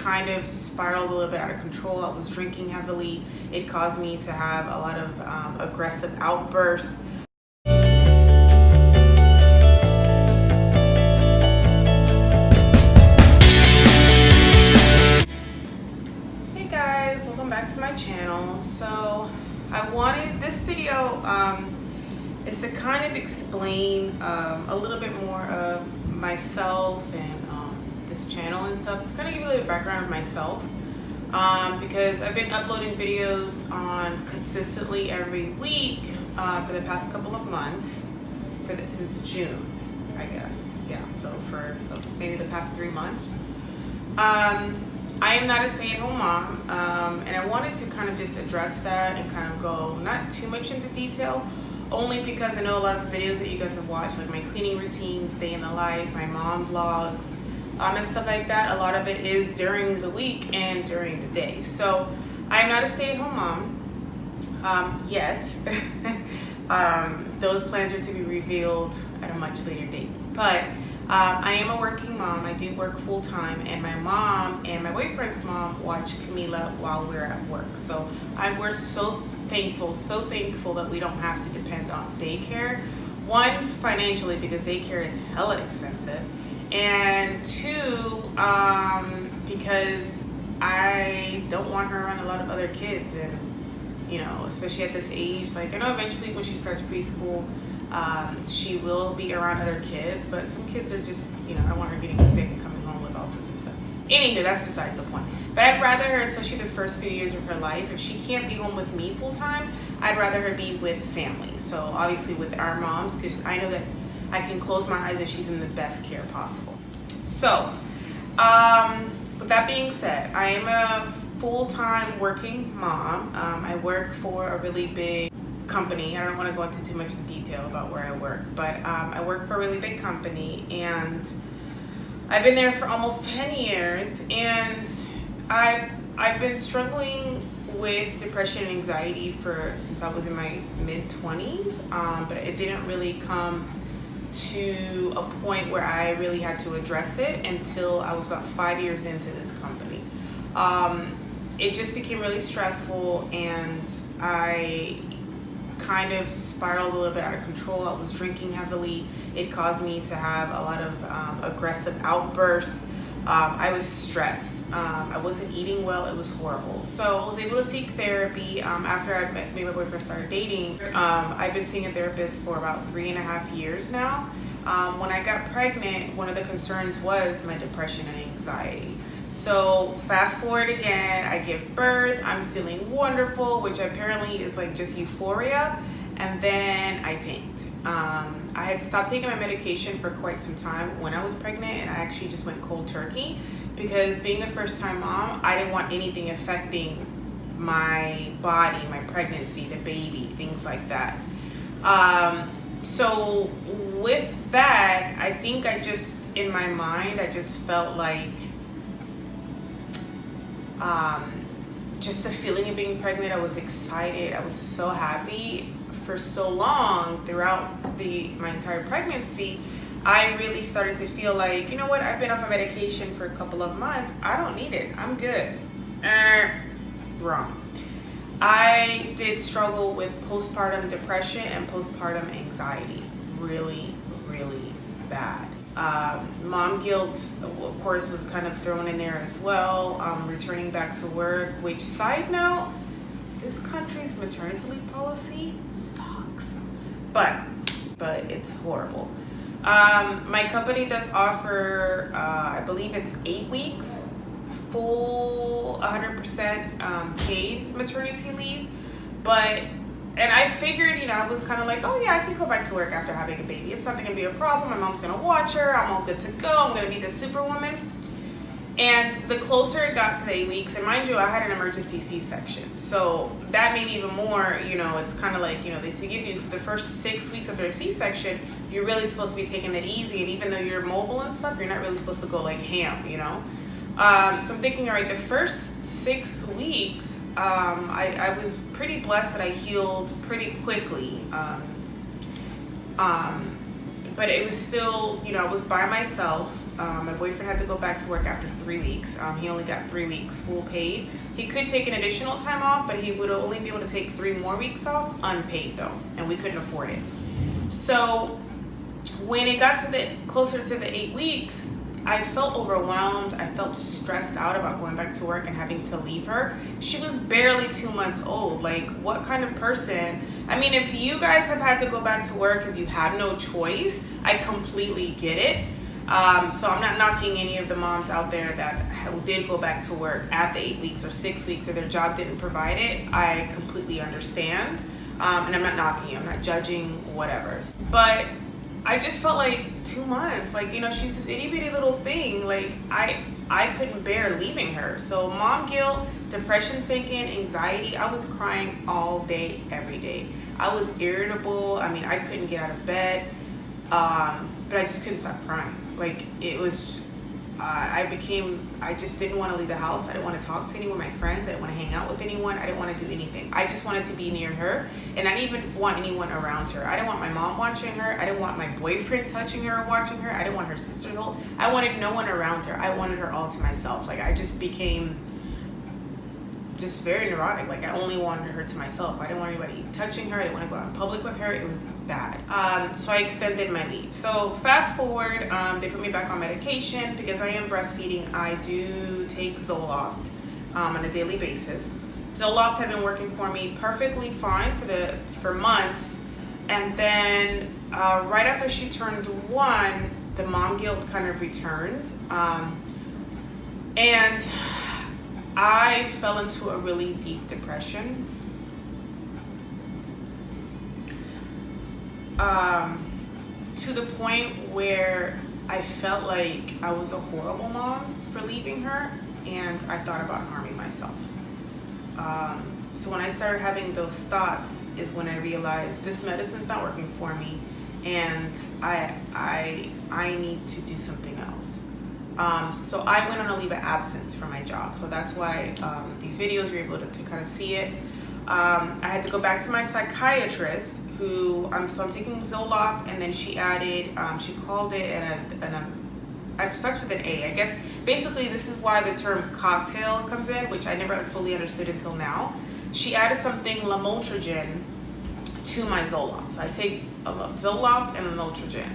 kind of spiraled a little bit out of control. I was drinking heavily. It caused me to have a lot of aggressive outbursts. Hey guys, welcome back to my channel. So I wanted this video is to kind of explain a little bit more of myself and this channel and stuff, to kind of give you a little background of myself, because I've been uploading videos on consistently every week for the past couple of months, since June, I guess. Yeah, so for maybe the past 3 months. I am not a stay-at-home mom, and I wanted to kind of just address that and kind of go not too much into detail, only because I know a lot of the videos that you guys have watched, like my cleaning routines, day in the life, my mom vlogs, and stuff like that, a lot of it is during the week and during the day. So I'm not a stay-at-home mom yet. Those plans are to be revealed at a much later date. But I am a working mom. I do work full-time, and my mom and my boyfriend's mom watch Camila while we're at work. So we're so thankful that we don't have to depend on daycare. One, financially, because daycare is hella expensive. And two, because I don't want her around a lot of other kids, and you know, especially at this age. Like, I know eventually when she starts preschool, she will be around other kids, but some kids are just, you know, I don't want her getting sick and coming home with all sorts of stuff. Anyway, that's besides the point. But I'd rather her, especially the first few years of her life, if she can't be home with me full time, I'd rather her be with family. So obviously with our moms, because I know that I can close my eyes and she's in the best care possible. So, with that being said, I am a full-time working mom. I work for a really big company. I don't want to go into too much detail about where I work, but I work for a really big company, and I've been there for almost 10 years, and I've been struggling with depression and anxiety since I was in my mid-20s, but it didn't really come to a point where I really had to address it until I was about 5 years into this company. It just became really stressful, and I kind of spiraled a little bit out of control. I was drinking heavily. It caused me to have a lot of aggressive outbursts. I was stressed. I wasn't eating well. It was horrible. So I was able to seek therapy after I met my boyfriend, started dating. I've been seeing a therapist for about 3.5 years now. When I got pregnant, one of the concerns was my depression and anxiety. So fast forward again, I give birth, I'm feeling wonderful, which apparently is like just euphoria, and then I tanked. I had stopped taking my medication for quite some time when I was pregnant, and I actually just went cold turkey, because being a first-time mom, I didn't want anything affecting my body, my pregnancy, the baby, things like that. So with that, I think in my mind, I just felt like just the feeling of being pregnant. I was excited. I was so happy for so long throughout my entire pregnancy. I really started to feel like, you know what, I've been off of medication for a couple of months. I don't need it. I'm good. Wrong. I did struggle with postpartum depression and postpartum anxiety. Really, really bad. Mom guilt, of course, was kind of thrown in there as well. Returning back to work, which, side note, this country's maternity leave policy sucks, but it's horrible. My company does offer, I believe it's 8 weeks, full 100% paid maternity leave, and I figured, you know, I was kind of like, oh yeah, I can go back to work after having a baby. It's not going to be a problem. My mom's going to watch her. I'm all good to go. I'm going to be the superwoman. And the closer it got to the 8 weeks, and mind you, I had an emergency C-section. So that made me even more, you know, it's kind of like, you know, to give you the first 6 weeks after a C-section, you're really supposed to be taking it easy. And even though you're mobile and stuff, you're not really supposed to go like ham, you know. So I'm thinking, all right, the first 6 weeks, I was pretty blessed that I healed pretty quickly. But it was still, you know, I was by myself. My boyfriend had to go back to work after 3 weeks. He only got 3 weeks full paid. He could take an additional time off, but he would only be able to take 3 more weeks off, unpaid though, and we couldn't afford it. So when it got to the closer to the 8 weeks, I felt overwhelmed. I felt stressed out about going back to work and having to leave her. She was barely 2 months old. Like, what kind of person? I mean, if you guys have had to go back to work because you had no choice, I completely get it. So I'm not knocking any of the moms out there that did go back to work at the 8 weeks or 6 weeks or their job didn't provide it. I completely understand. And I'm not knocking you. I'm not judging, whatever. But I just felt like 2 months, like, you know, she's this itty bitty little thing. Like, I couldn't bear leaving her. So mom guilt, depression sinking, anxiety. I was crying all day, every day. I was irritable. I mean, I couldn't get out of bed. But I just couldn't stop crying. Like, it was, I just didn't want to leave the house. I didn't want to talk to anyone, my friends. I didn't want to hang out with anyone. I didn't want to do anything. I just wanted to be near her, and I didn't even want anyone around her. I didn't want my mom watching her. I didn't want my boyfriend touching her or watching her. I didn't want her sister to hold. I wanted no one around her. I wanted her all to myself. Like, I just became just very neurotic. Like, I only wanted her to myself. I didn't want anybody touching her. I didn't want to go out in public with her. It was bad. So I extended my leave. So fast forward, they put me back on medication because I am breastfeeding. I do take Zoloft on a daily basis. Zoloft had been working for me perfectly fine for months, and then right after she turned 1, the mom guilt kind of returned, and I fell into a really deep depression. To the point where I felt like I was a horrible mom for leaving her, and I thought about harming myself. So when I started having those thoughts is when I realized this medicine's not working for me, and I need to do something else. So I went on a leave of absence from my job. So that's why these videos, you're able to kind of see it. I had to go back to my psychiatrist who, so I'm taking Zoloft, and then she added, she called it, it starts with an A. I guess basically this is why the term cocktail comes in, which I never fully understood until now. She added something, lamotrigine, to my Zoloft. So I take Zoloft and lamotrigine.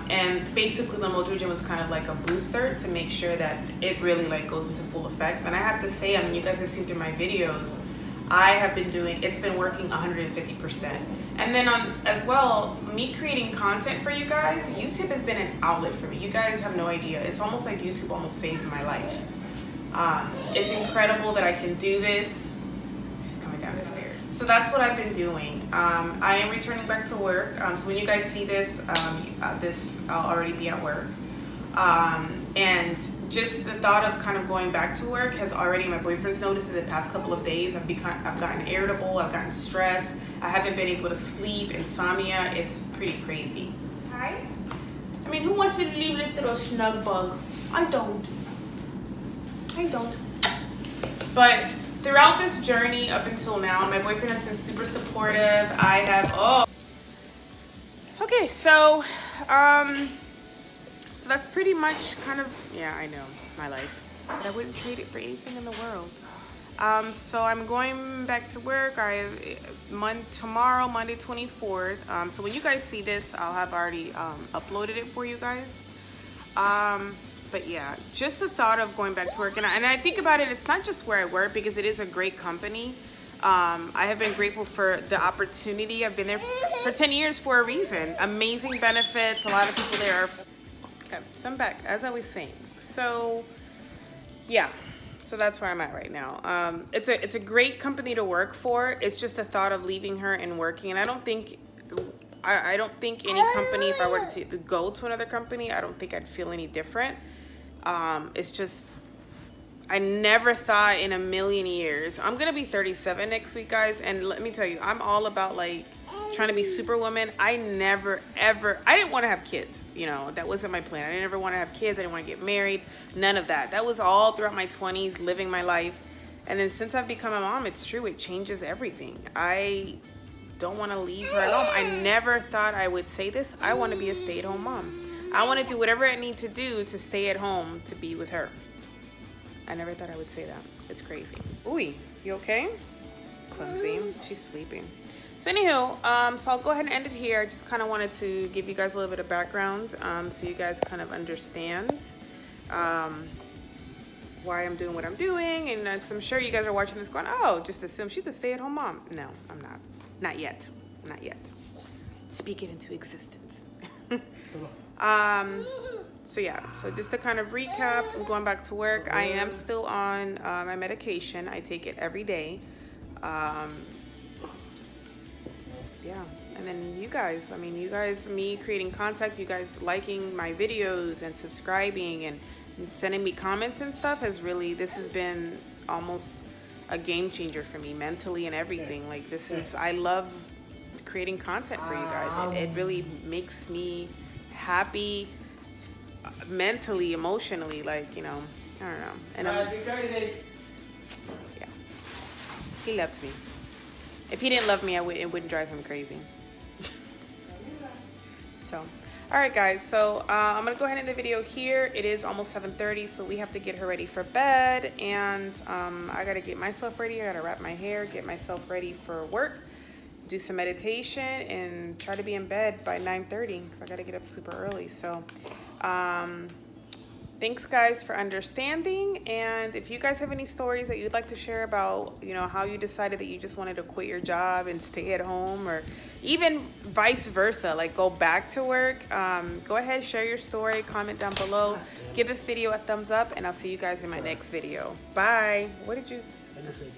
And basically lamotrigine was kind of like a booster to make sure that it really like goes into full effect. And I have to say, I mean, you guys have seen through my videos, I have been doing, it's been working 150%. And then as well, me creating content for you guys, YouTube has been an outlet for me. You guys have no idea. It's almost like YouTube almost saved my life. It's incredible that I can do this. She's coming down the stairs. So that's what I've been doing. I am returning back to work. So when you guys see this, I'll already be at work. And just the thought of kind of going back to work has already, my boyfriend's noticed in the past couple of days, I've gotten irritable, I've gotten stressed, I haven't been able to sleep, insomnia, it's pretty crazy. Hi? I mean, who wants to leave this little snug bug? I don't. But throughout this journey up until now, my boyfriend has been super supportive. I have, okay, so that's pretty much kind of, yeah, I know, my life. But I wouldn't trade it for anything in the world. So I'm going back to work. Tomorrow, Monday 24th. So when you guys see this, I'll have already uploaded it for you guys. But yeah, just the thought of going back to work. And I think about it, it's not just where I work, because it is a great company. I have been grateful for the opportunity. I've been there for 10 years for a reason. Amazing benefits. A lot of people there are... Okay, so I'm back, as I was saying. So, yeah. So that's where I'm at right now. It's a great company to work for. It's just the thought of leaving her and working. And I don't think any company, if I were to go to another company, I don't think I'd feel any different. It's just, I never thought in a million years. I'm going to be 37 next week, guys. And let me tell you, I'm all about like trying to be superwoman. I never, ever, I didn't want to have kids. You know, that wasn't my plan. I didn't ever want to have kids. I didn't want to get married. None of that. That was all throughout my 20s, living my life. And then since I've become a mom, it's true. It changes everything. I don't want to leave her at home. I never thought I would say this. I want to be a stay-at-home mom. I want to do whatever I need to do to stay at home to be with her. I never thought I would say that. It's crazy. Ooh, you okay? Clumsy. She's sleeping. So anywho, so I'll go ahead and end it here. I just kind of wanted to give you guys a little bit of background, so you guys kind of understand why I'm doing what I'm doing. And I'm sure you guys are watching this going, oh, just assume she's a stay-at-home mom. No, I'm not. Not yet. Not yet. Speak it into existence. So yeah, so just to kind of recap, I'm going back to work. I am still on my medication. I take it every day. Yeah, and then you guys, I mean, you guys, me creating content, you guys liking my videos and subscribing and sending me comments and stuff has really, this has been almost a game changer for me mentally and everything. Like this is, I love creating content for you guys. It really makes me happy mentally, emotionally, like, you know, I don't know. And yeah, he loves me. If he didn't love me, it wouldn't drive him crazy. So, all right, guys. So I'm gonna go ahead and end the video here. It is almost 7:30, so we have to get her ready for bed, and I gotta get myself ready. I gotta wrap my hair, get myself ready for work, do some meditation, and try to be in bed by 9:30 because I gotta get up super early. So, thanks guys for understanding, and if you guys have any stories that you'd like to share about, you know, how you decided that you just wanted to quit your job and stay at home, or even vice versa, like go back to work, go ahead, share your story, comment down below, give this video a thumbs up, and I'll see you guys in my next video. Bye. What did you? I just said